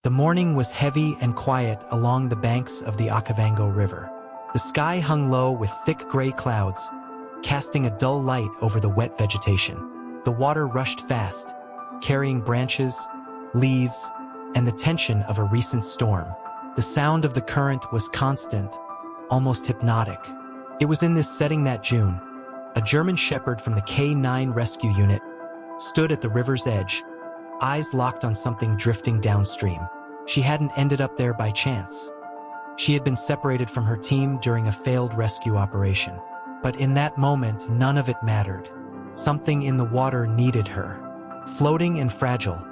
The morning was heavy and quiet along the banks of the Okavango River. The sky hung low with thick gray clouds, casting a dull light over the wet vegetation. The water rushed fast, carrying branches, leaves, and the tension of a recent storm. The sound of the current was constant, almost hypnotic. It was in this setting that June, a German shepherd from the K9 rescue unit, stood at the river's edge, eyes locked on something drifting downstream. She hadn't ended up there by chance. She had been separated from her team during a failed rescue operation. But in that moment, none of it mattered. Something in the water needed her. Floating and fragile,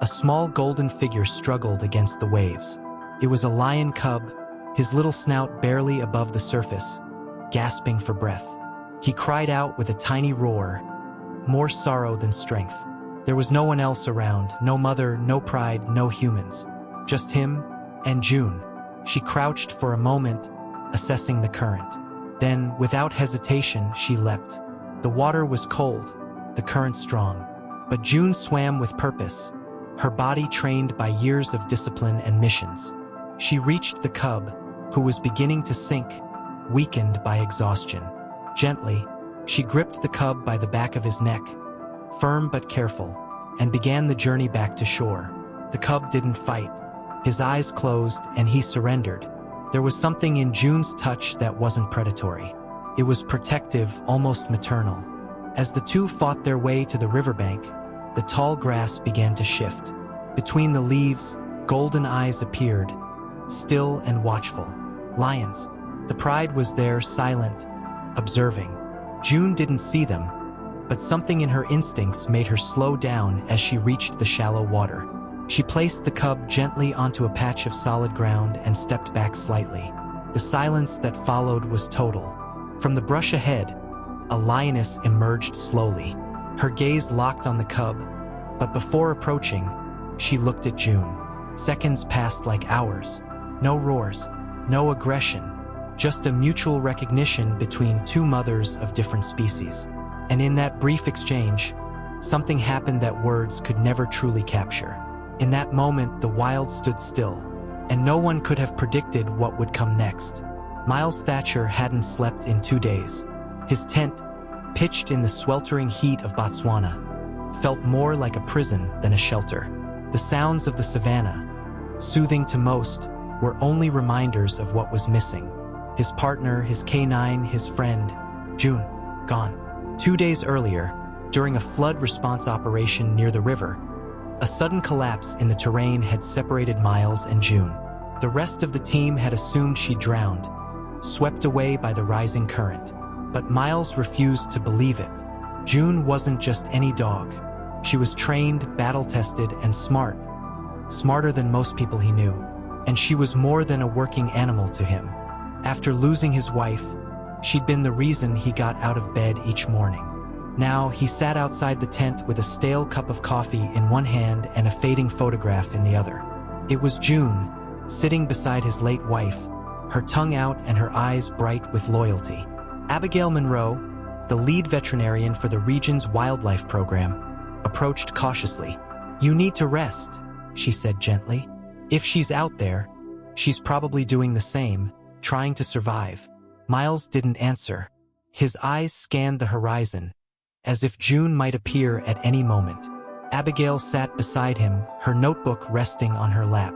a small golden figure struggled against the waves. It was a lion cub, his little snout barely above the surface, gasping for breath. He cried out with a tiny roar, more sorrow than strength. There was no one else around, no mother, no pride, no humans. Just him and June. She crouched for a moment, assessing the current. Then, without hesitation, she leapt. The water was cold, the current strong. But June swam with purpose, her body trained by years of discipline and missions. She reached the cub, who was beginning to sink, weakened by exhaustion. Gently, she gripped the cub by the back of his neck, firm but careful, and began the journey back to shore. The cub didn't fight. His eyes closed and he surrendered. There was something in June's touch that wasn't predatory. It was protective, almost maternal. As the two fought their way to the riverbank, the tall grass began to shift. Between the leaves, golden eyes appeared, still and watchful. Lions. The pride was there, silent, observing. June didn't see them, but something in her instincts made her slow down as she reached the shallow water. She placed the cub gently onto a patch of solid ground and stepped back slightly. The silence that followed was total. From the brush ahead, a lioness emerged slowly. Her gaze locked on the cub, but before approaching, she looked at June. Seconds passed like hours. No roars, no aggression, just a mutual recognition between two mothers of different species. And in that brief exchange, something happened that words could never truly capture. In that moment, the wild stood still, and no one could have predicted what would come next. Miles Thatcher hadn't slept in 2 days. His tent, pitched in the sweltering heat of Botswana, felt more like a prison than a shelter. The sounds of the savannah, soothing to most, were only reminders of what was missing. His partner, his K9, his friend, June, gone. 2 days earlier, during a flood response operation near the river, a sudden collapse in the terrain had separated Miles and June. The rest of the team had assumed she drowned, swept away by the rising current. But Miles refused to believe it. June wasn't just any dog. She was trained, battle-tested, and smart. Smarter than most people he knew. And she was more than a working animal to him. After losing his wife, she'd been the reason he got out of bed each morning. Now, he sat outside the tent with a stale cup of coffee in one hand and a fading photograph in the other. It was June, sitting beside his late wife, her tongue out and her eyes bright with loyalty. Abigail Monroe, the lead veterinarian for the region's wildlife program, approached cautiously. "You need to rest," she said gently. "If she's out there, she's probably doing the same, trying to survive." Miles didn't answer. His eyes scanned the horizon, as if June might appear at any moment. Abigail sat beside him, her notebook resting on her lap.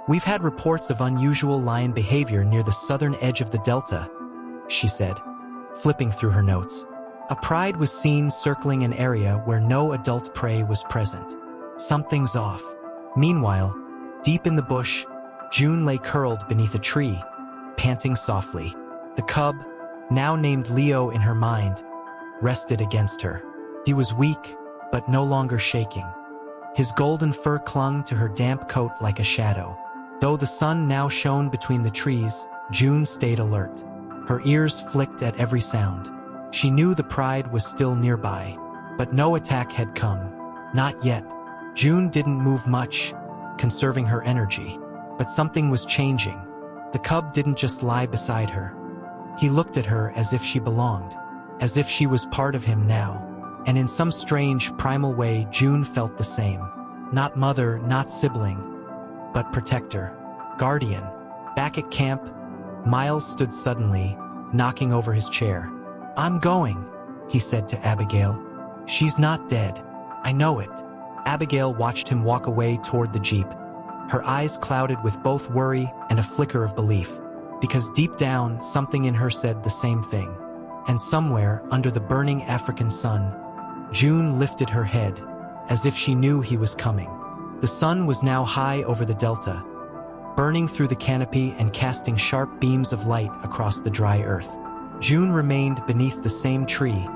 "We've had reports of unusual lion behavior near the southern edge of the delta," she said, flipping through her notes. A pride was seen circling an area where no adult prey was present. Something's off. Meanwhile, deep in the bush, June lay curled beneath a tree, panting softly. The cub, now named Leo in her mind, rested against her. He was weak, but no longer shaking. His golden fur clung to her damp coat like a shadow. Though the sun now shone between the trees, June stayed alert. Her ears flicked at every sound. She knew the pride was still nearby, but no attack had come. Not yet. June didn't move much, conserving her energy. But something was changing. The cub didn't just lie beside her. He looked at her as if she belonged, as if she was part of him now. And in some strange, primal way, June felt the same. Not mother, not sibling, but protector, guardian. Back at camp, Miles stood suddenly, knocking over his chair. "I'm going," he said to Abigail. "She's not dead. I know it." Abigail watched him walk away toward the jeep, her eyes clouded with both worry and a flicker of belief, because deep down, something in her said the same thing. And somewhere, under the burning African sun, June lifted her head, as if she knew he was coming. The sun was now high over the delta, burning through the canopy and casting sharp beams of light across the dry earth. June remained beneath the same tree,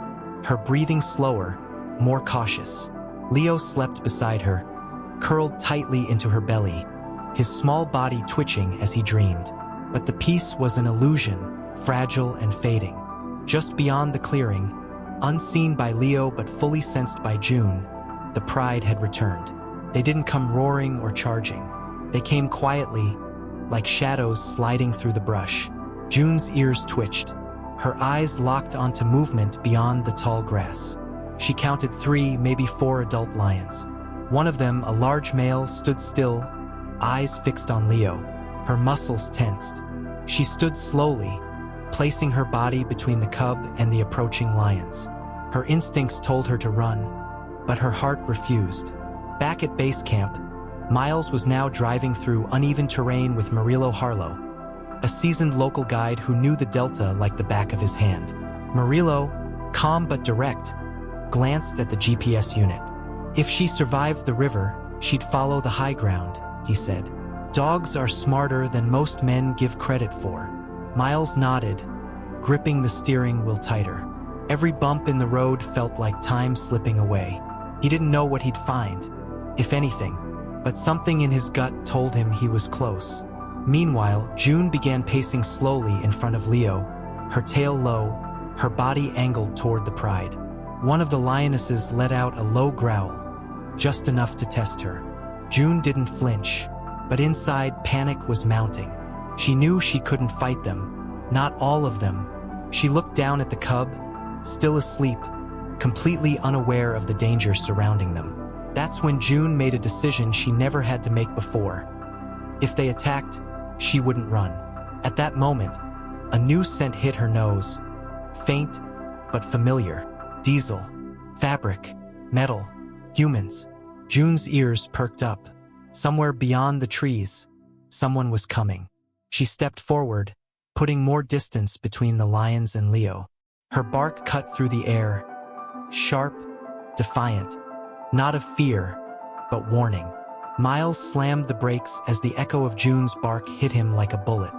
her breathing slower, more cautious. Leo slept beside her, curled tightly into her belly, his small body twitching as he dreamed. But the peace was an illusion, fragile and fading. Just beyond the clearing, unseen by Leo but fully sensed by June, the pride had returned. They didn't come roaring or charging. They came quietly, like shadows sliding through the brush. June's ears twitched, her eyes locked onto movement beyond the tall grass. She counted 3, maybe 4 adult lions. One of them, a large male, stood still, eyes fixed on Leo, her muscles tensed. She stood slowly, placing her body between the cub and the approaching lions. Her instincts told her to run, but her heart refused. Back at base camp, Miles was now driving through uneven terrain with Murillo Harlow, a seasoned local guide who knew the delta like the back of his hand. Murillo, calm but direct, glanced at the GPS unit. "If she survived the river, she'd follow the high ground," he said. "Dogs are smarter than most men give credit for." Miles nodded, gripping the steering wheel tighter. Every bump in the road felt like time slipping away. He didn't know what he'd find, if anything, but something in his gut told him he was close. Meanwhile, June began pacing slowly in front of Leo, her tail low, her body angled toward the pride. One of the lionesses let out a low growl, just enough to test her. June didn't flinch, but inside panic was mounting. She knew she couldn't fight them, not all of them. She looked down at the cub, still asleep, completely unaware of the danger surrounding them. That's when June made a decision she never had to make before. If they attacked, she wouldn't run. At that moment, a new scent hit her nose, faint but familiar. Diesel, fabric, metal, humans. June's ears perked up. Somewhere beyond the trees, someone was coming. She stepped forward, putting more distance between the lions and Leo. Her bark cut through the air, sharp, defiant, not of fear, but warning. Miles slammed the brakes as the echo of June's bark hit him like a bullet.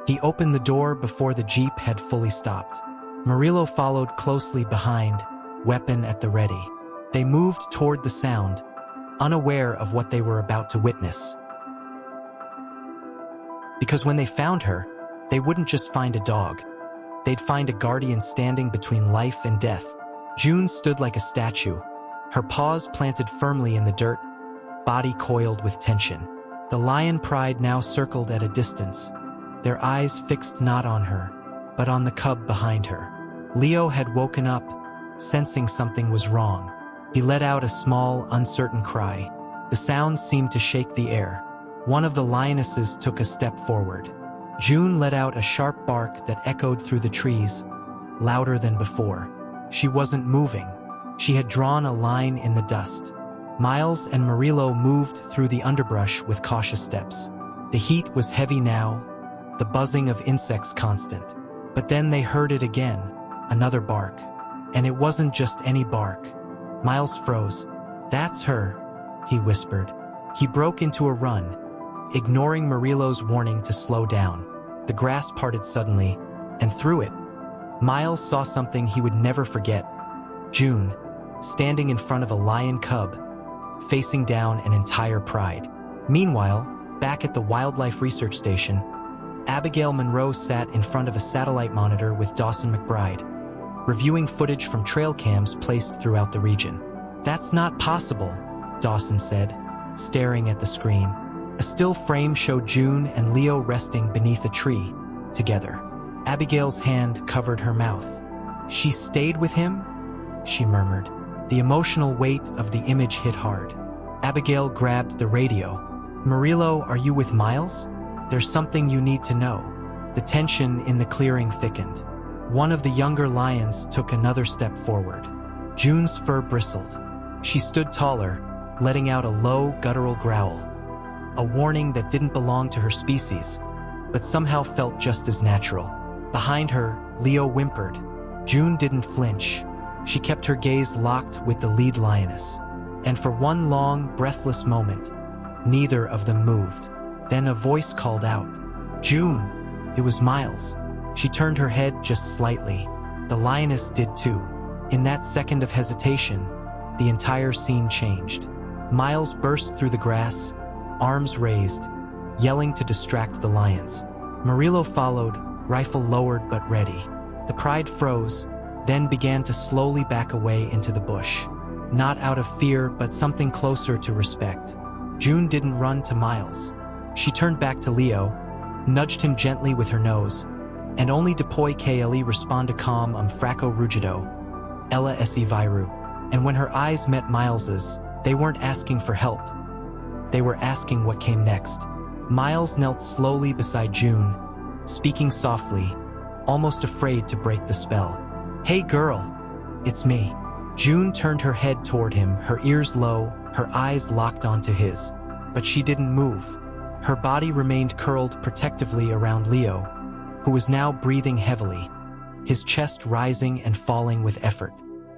He opened the door before the jeep had fully stopped. Murillo followed closely behind, weapon at the ready. They moved toward the sound, unaware of what they were about to witness. Because when they found her, they wouldn't just find a dog. They'd find a guardian standing between life and death. June stood like a statue, her paws planted firmly in the dirt, body coiled with tension. The lion pride now circled at a distance, their eyes fixed not on her, but on the cub behind her. Leo had woken up, sensing something was wrong. He let out a small, uncertain cry. The sound seemed to shake the air. One of the lionesses took a step forward. June let out a sharp bark that echoed through the trees, louder than before. She wasn't moving. She had drawn a line in the dust. Miles and Murillo moved through the underbrush with cautious steps. The heat was heavy now, the buzzing of insects constant. But then they heard it again, another bark. And it wasn't just any bark. Miles froze. "That's her," he whispered. He broke into a run, ignoring Murillo's warning to slow down. The grass parted suddenly, and through it, Miles saw something he would never forget. June, standing in front of a lion cub, facing down an entire pride. Meanwhile, back at the Wildlife Research Station, Abigail Monroe sat in front of a satellite monitor with Dawson McBride, reviewing footage from trail cams placed throughout the region. "That's not possible," Dawson said, staring at the screen. A still frame showed June and Leo resting beneath a tree, together. Abigail's hand covered her mouth. "She stayed with him?" she murmured. The emotional weight of the image hit hard. Abigail grabbed the radio. "Murillo, are you with Miles? There's something you need to know." The tension in the clearing thickened. One of the younger lions took another step forward. June's fur bristled. She stood taller, letting out a low, guttural growl. A warning that didn't belong to her species, but somehow felt just as natural. Behind her, Leo whimpered. June didn't flinch. She kept her gaze locked with the lead lioness. And for one long, breathless moment, neither of them moved. Then a voice called out, "June!" It was Miles. She turned her head just slightly. The lioness did too. In that second of hesitation, the entire scene changed. Miles burst through the grass, arms raised, yelling to distract the lions. Murillo followed, rifle lowered but ready. The pride froze, then began to slowly back away into the bush. Not out of fear, but something closer to respect. June didn't run to Miles. She turned back to Leo, nudged him gently with her nose, and only Depoy Kle responded calm Fracco rugido, Ella esi viru. And when her eyes met Miles's, they weren't asking for help. They were asking what came next. Miles knelt slowly beside June, speaking softly, almost afraid to break the spell. "Hey girl, it's me." June turned her head toward him, her ears low, her eyes locked onto his. But she didn't move. Her body remained curled protectively around Leo, who was now breathing heavily, his chest rising and falling with effort.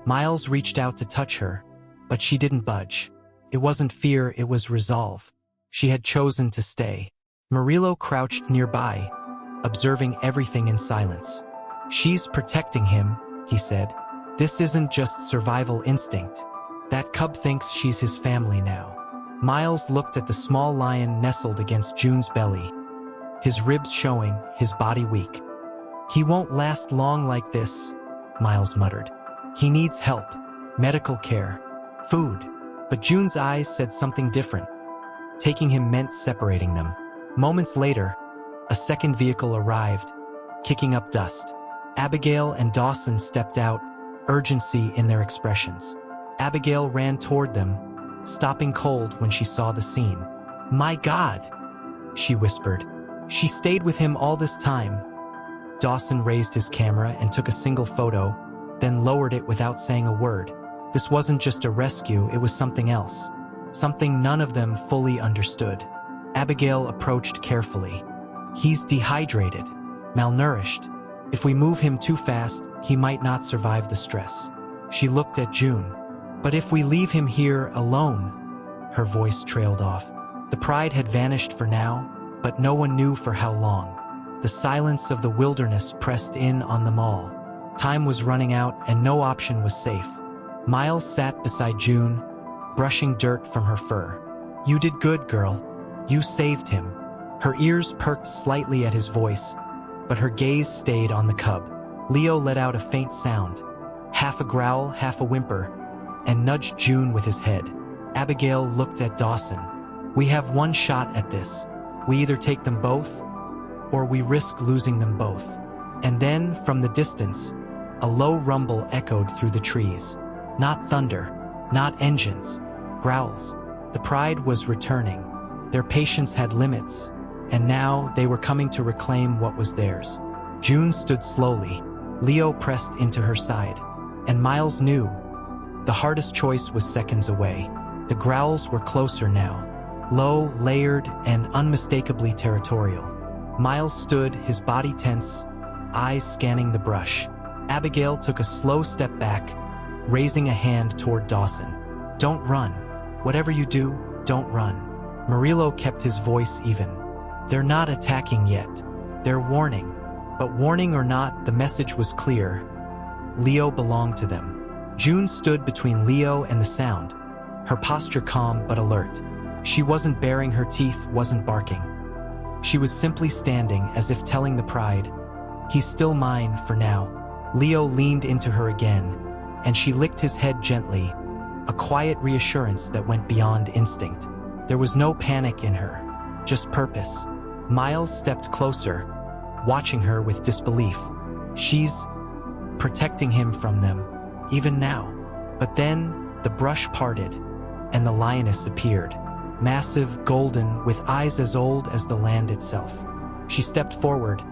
Miles reached out to touch her, but she didn't budge. It wasn't fear, it was resolve. She had chosen to stay. Murillo crouched nearby, observing everything in silence. "She's protecting him," he said. "This isn't just survival instinct. That cub thinks she's his family now." Miles looked at the small lion nestled against June's belly, his ribs showing, his body weak. "He won't last long like this," Miles muttered. "He needs help, medical care, food." But June's eyes said something different. Taking him meant separating them. Moments later, a second vehicle arrived, kicking up dust. Abigail and Dawson stepped out, urgency in their expressions. Abigail ran toward them, stopping cold when she saw the scene. "My God," she whispered. "She stayed with him all this time." Dawson raised his camera and took a single photo, then lowered it without saying a word. This wasn't just a rescue, it was something else. Something none of them fully understood. Abigail approached carefully. "He's dehydrated, malnourished. If we move him too fast, he might not survive the stress." She looked at June. "But if we leave him here alone?" Her voice trailed off. The pride had vanished for now, but no one knew for how long. The silence of the wilderness pressed in on them all. Time was running out and no option was safe. Miles sat beside June, brushing dirt from her fur. "You did good, girl. You saved him." Her ears perked slightly at his voice, but her gaze stayed on the cub. Leo let out a faint sound, half a growl, half a whimper, and nudged June with his head. Abigail looked at Dawson. "We have one shot at this. We either take them both, or we risk losing them both." And then, from the distance, a low rumble echoed through the trees. Not thunder, not engines, growls. The pride was returning. Their patience had limits, and now they were coming to reclaim what was theirs. June stood slowly. Leo pressed into her side. And Miles knew. The hardest choice was seconds away. The growls were closer now. Low, layered, and unmistakably territorial. Miles stood, his body tense, eyes scanning the brush. Abigail took a slow step back, raising a hand toward Dawson. "Don't run. Whatever you do, don't run." Murillo kept his voice even. "They're not attacking yet. They're warning." But warning or not, the message was clear. Leo belonged to them. June stood between Leo and the sound, her posture calm but alert. She wasn't baring her teeth, wasn't barking. She was simply standing as if telling the pride, "He's still mine for now." Leo leaned into her again, and she licked his head gently, a quiet reassurance that went beyond instinct. There was no panic in her, just purpose. Miles stepped closer, watching her with disbelief. She's protecting him from them, even now. But then, the brush parted, and the lioness appeared. massive, golden, with eyes as old as the land itself. She stepped forward,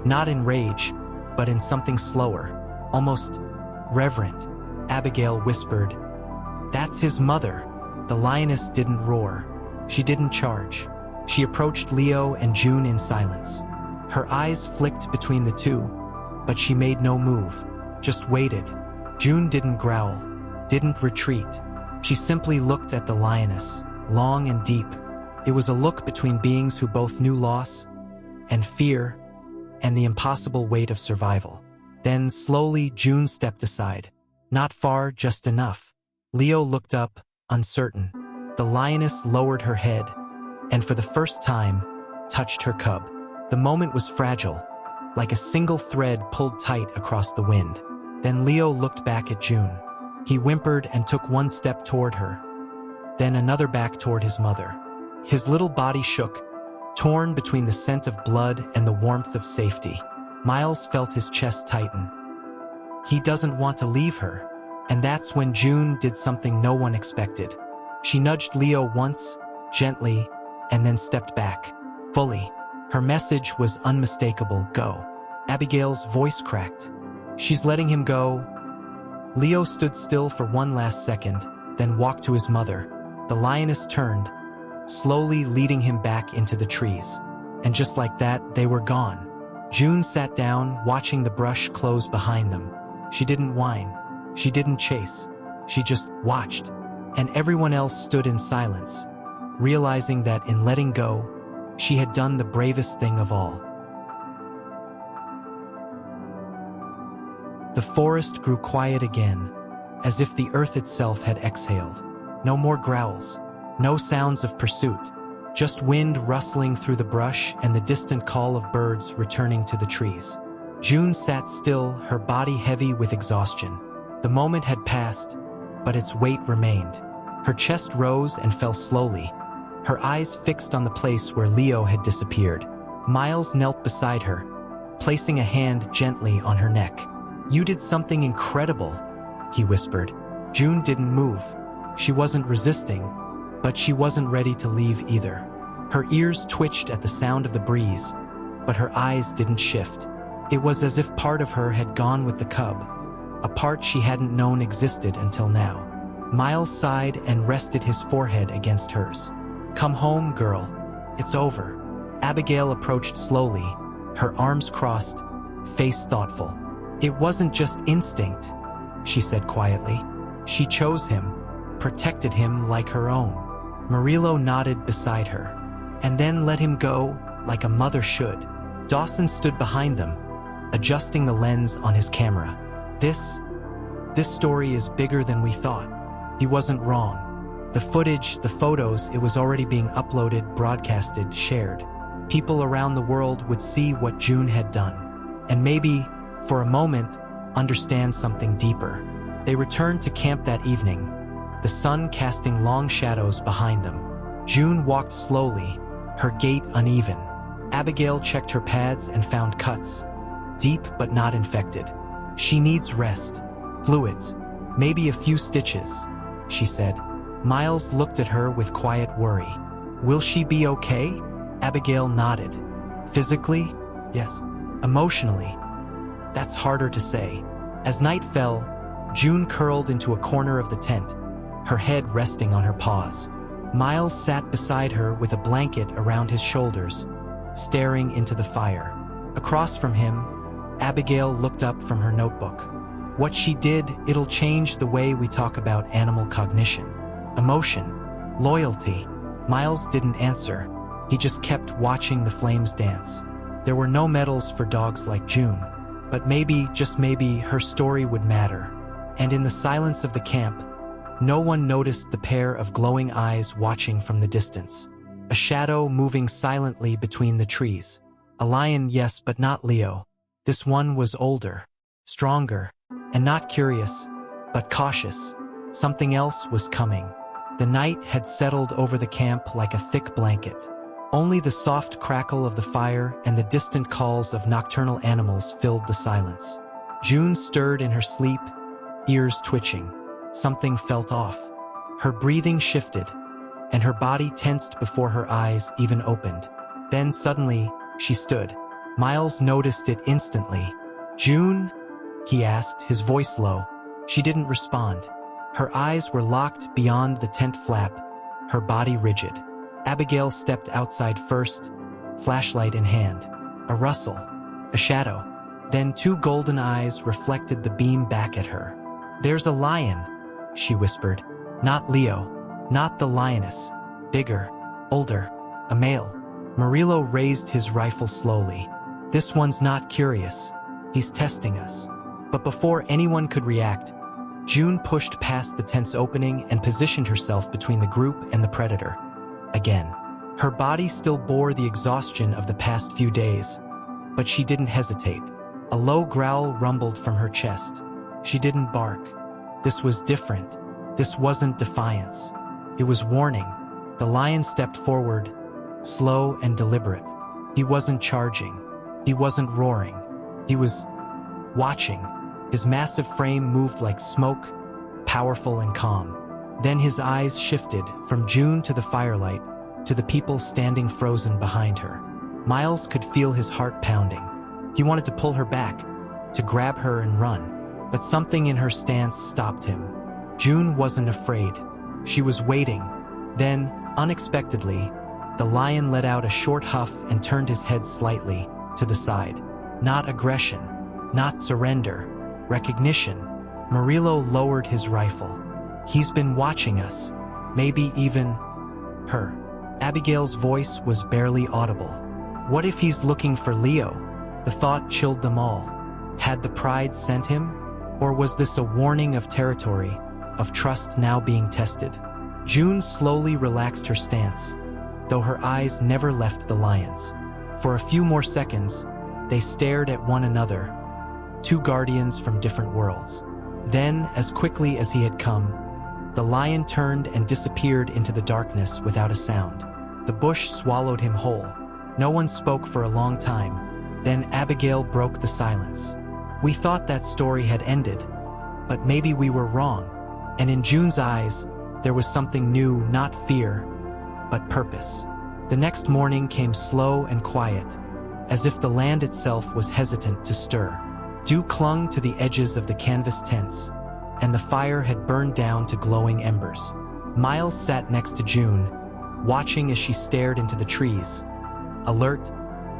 not in rage, but in something slower, almost reverent. Abigail whispered, "That's his mother." The lioness didn't roar. She didn't charge. She approached Leo and June in silence. Her eyes flicked between the two, but she made no move, just waited. June didn't growl, didn't retreat. She simply looked at the lioness, long and deep. It was a look between beings who both knew loss and fear and the impossible weight of survival. Then slowly June stepped aside. Not far, just enough. Leo looked up, uncertain. The lioness lowered her head, and for the first time, touched her cub. The moment was fragile, like a single thread pulled tight across the wind. Then Leo looked back at June. He whimpered and took one step toward her, then another back toward his mother. His little body shook, torn between the scent of blood and the warmth of safety. Miles felt his chest tighten. He doesn't want to leave her, and that's when June did something no one expected. She nudged Leo once, gently, and then stepped back, fully. Her message was unmistakable, "Go." Abigail's voice cracked. "She's letting him go." Leo stood still for one last second, then walked to his mother. The lioness turned, slowly leading him back into the trees. And just like that, they were gone. June sat down, watching the brush close behind them. She didn't whine. She didn't chase. She just watched. And everyone else stood in silence, realizing that in letting go, she had done the bravest thing of all. The forest grew quiet again, as if the earth itself had exhaled. No more growls, no sounds of pursuit, just wind rustling through the brush and the distant call of birds returning to the trees. June sat still, her body heavy with exhaustion. The moment had passed, but its weight remained. Her chest rose and fell slowly, her eyes fixed on the place where Leo had disappeared. Miles knelt beside her, placing a hand gently on her neck. "You did something incredible," he whispered. June didn't move. She wasn't resisting, but she wasn't ready to leave either. Her ears twitched at the sound of the breeze, but her eyes didn't shift. It was as if part of her had gone with the cub, a part she hadn't known existed until now. Miles sighed and rested his forehead against hers. "Come home, girl. It's over." Abigail approached slowly, her arms crossed, face thoughtful. "It wasn't just instinct," she said quietly. "She chose him, protected him like her own." Murillo nodded beside her, and then let him go like a mother should. Dawson stood behind them, adjusting the lens on his camera. This story is bigger than we thought." He wasn't wrong. The footage, the photos, it was already being uploaded, broadcasted, shared. People around the world would see what June had done, and maybe, for a moment, understand something deeper. They returned to camp that evening, the sun casting long shadows behind them. June walked slowly, her gait uneven. Abigail checked her pads and found cuts, deep but not infected. "She needs rest, fluids, maybe a few stitches," she said. Miles looked at her with quiet worry. "Will she be okay?" Abigail nodded. "Physically, yes. Emotionally, that's harder to say." As night fell, June curled into a corner of the tent, her head resting on her paws. Miles sat beside her with a blanket around his shoulders, staring into the fire. Across from him, Abigail looked up from her notebook. "What she did, it'll change the way we talk about animal cognition, emotion, loyalty." Miles didn't answer. He just kept watching the flames dance. There were no medals for dogs like June, but maybe, just maybe, her story would matter. And in the silence of the camp, no one noticed the pair of glowing eyes watching from the distance. A shadow moving silently between the trees. A lion, yes, but not Leo. This one was older, stronger, and not curious, but cautious. Something else was coming. The night had settled over the camp like a thick blanket. Only the soft crackle of the fire and the distant calls of nocturnal animals filled the silence. June stirred in her sleep, ears twitching. Something felt off. Her breathing shifted, and her body tensed before her eyes even opened. Then suddenly, she stood. Miles noticed it instantly. "June?" he asked, his voice low. She didn't respond. Her eyes were locked beyond the tent flap, her body rigid. Abigail stepped outside first, flashlight in hand. A rustle, a shadow. Then two golden eyes reflected the beam back at her. "There's a lion," she whispered. "Not Leo, not the lioness. Bigger, older, a male." Murillo raised his rifle slowly. "This one's not curious. He's testing us." But before anyone could react, June pushed past the tent's opening and positioned herself between the group and the predator. Again, her body still bore the exhaustion of the past few days, but she didn't hesitate. A low growl rumbled from her chest. She didn't bark. This was different. This wasn't defiance. It was warning. The lion stepped forward, slow and deliberate. He wasn't charging. He wasn't roaring. He was watching. His massive frame moved like smoke, powerful and calm. Then his eyes shifted from June to the firelight, to the people standing frozen behind her. Miles could feel his heart pounding. He wanted to pull her back, to grab her and run, but something in her stance stopped him. June wasn't afraid. She was waiting. Then, unexpectedly, the lion let out a short huff and turned his head slightly to the side. Not aggression, not surrender, recognition. Murillo lowered his rifle. "He's been watching us. Maybe even her." Abigail's voice was barely audible. "What if he's looking for Leo?" The thought chilled them all. Had the pride sent him? Or was this a warning of territory, of trust now being tested? June slowly relaxed her stance, though her eyes never left the lions. For a few more seconds, they stared at one another, two guardians from different worlds. Then, as quickly as he had come, the lion turned and disappeared into the darkness without a sound. The bush swallowed him whole. No one spoke for a long time. Then Abigail broke the silence. "We thought that story had ended, but maybe we were wrong." And in June's eyes, there was something new, not fear, but purpose. The next morning came slow and quiet, as if the land itself was hesitant to stir. Dew clung to the edges of the canvas tents, and the fire had burned down to glowing embers. Miles sat next to June, watching as she stared into the trees, alert,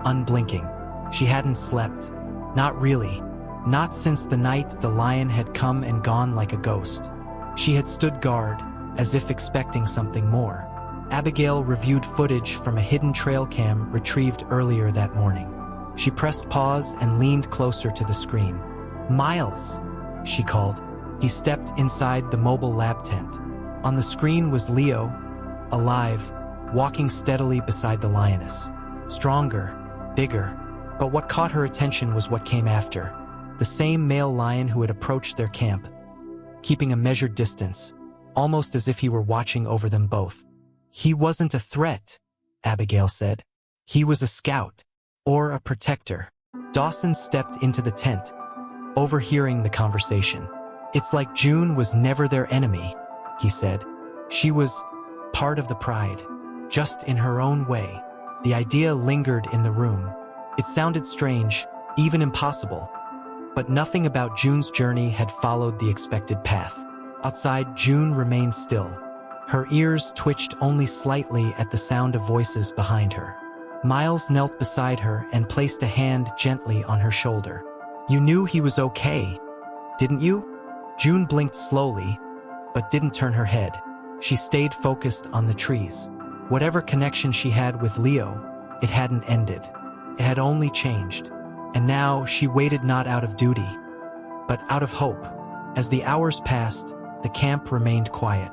unblinking. She hadn't slept. Not really. Not since the night the lion had come and gone like a ghost. She had stood guard, as if expecting something more. Abigail reviewed footage from a hidden trail cam retrieved earlier that morning. She pressed pause and leaned closer to the screen. "Miles," she called. He stepped inside the mobile lab tent. On the screen was Leo, alive, walking steadily beside the lioness. Stronger, bigger. But what caught her attention was what came after. The same male lion who had approached their camp, keeping a measured distance, almost as if he were watching over them both. "He wasn't a threat," Abigail said. "He was a scout, or a protector." Dawson stepped into the tent, overhearing the conversation. "It's like June was never their enemy," he said. "She was part of the pride, just in her own way." The idea lingered in the room. It sounded strange, even impossible, but nothing about June's journey had followed the expected path. Outside, June remained still. Her ears twitched only slightly at the sound of voices behind her. Miles knelt beside her and placed a hand gently on her shoulder. "You knew he was okay, didn't you?" June blinked slowly, but didn't turn her head. She stayed focused on the trees. Whatever connection she had with Leo, it hadn't ended. It had only changed. And now she waited not out of duty, but out of hope. As the hours passed, the camp remained quiet.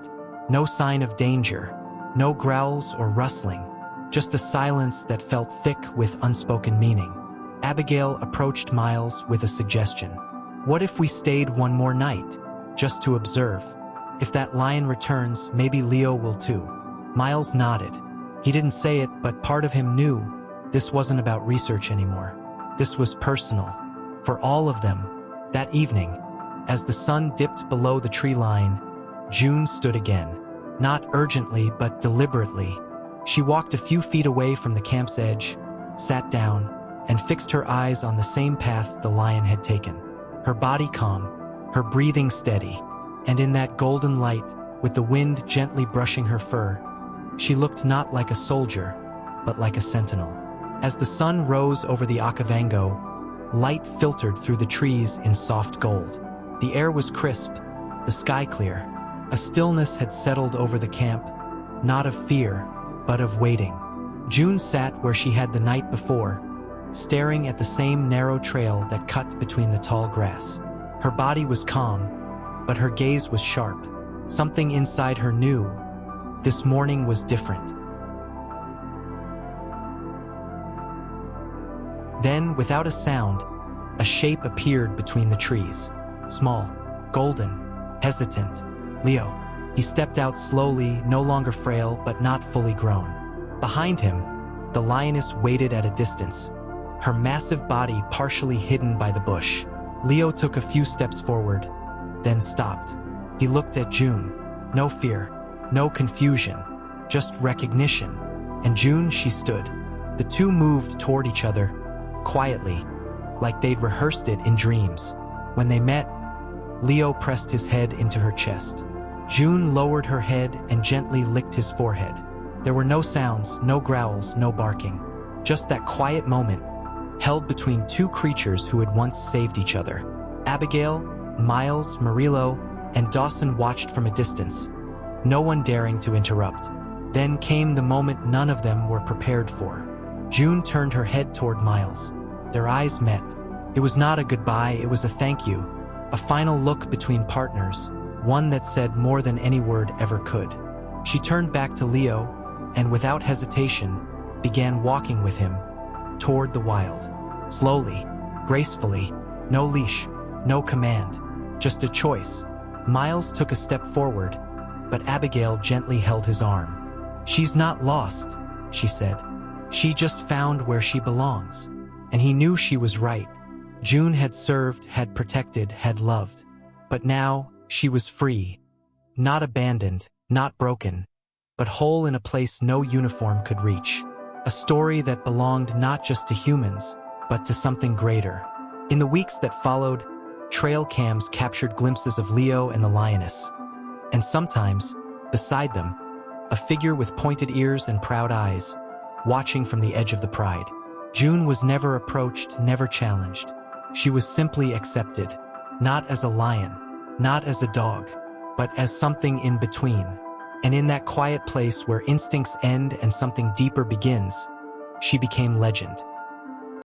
No sign of danger, no growls or rustling, just a silence that felt thick with unspoken meaning. Abigail approached Miles with a suggestion. "What if we stayed one more night, just to observe? If that lion returns, maybe Leo will too." Miles nodded. He didn't say it, but part of him knew this wasn't about research anymore. This was personal. For all of them. That evening, as the sun dipped below the tree line, June stood again. not urgently but deliberately. She walked a few feet away from the camp's edge, sat down, and fixed her eyes on the same path the lion had taken. Her body calm, her breathing steady, and in that golden light, with the wind gently brushing her fur, she looked not like a soldier, but like a sentinel. As the sun rose over the Okavango, light filtered through the trees in soft gold. The air was crisp, the sky clear. A stillness had settled over the camp, not of fear, but of waiting. June sat where she had the night before, staring at the same narrow trail that cut between the tall grass. Her body was calm, but her gaze was sharp. Something inside her knew this morning was different. Then, without a sound, a shape appeared between the trees. Small, golden, hesitant. Leo. He stepped out slowly, no longer frail, but not fully grown. Behind him, the lioness waited at a distance, her massive body partially hidden by the bush. Leo took a few steps forward, then stopped. He looked at June. No fear, no confusion, just recognition. And June, she stood. The two moved toward each other, quietly, like they'd rehearsed it in dreams. When they met, Leo pressed his head into her chest. June lowered her head and gently licked his forehead. There were no sounds, no growls, no barking. Just that quiet moment, held between two creatures who had once saved each other. Abigail, Miles, Murillo, and Dawson watched from a distance, no one daring to interrupt. Then came the moment none of them were prepared for. June turned her head toward Miles. Their eyes met. It was not a goodbye, it was a thank you, a final look between partners, one that said more than any word ever could. She turned back to Leo, and without hesitation, began walking with him toward the wild. Slowly, gracefully, no leash, no command, just a choice. Miles took a step forward, but Abigail gently held his arm. "She's not lost," she said. "She just found where she belongs." And he knew she was right. June had served, had protected, had loved. But now, she was free. Not abandoned, not broken, but whole in a place no uniform could reach. A story that belonged not just to humans, but to something greater. In the weeks that followed, trail cams captured glimpses of Leo and the lioness. And sometimes, beside them, a figure with pointed ears and proud eyes, watching from the edge of the pride. June was never approached, never challenged. She was simply accepted, not as a lion, not as a dog, but as something in between. And in that quiet place where instincts end and something deeper begins, she became legend.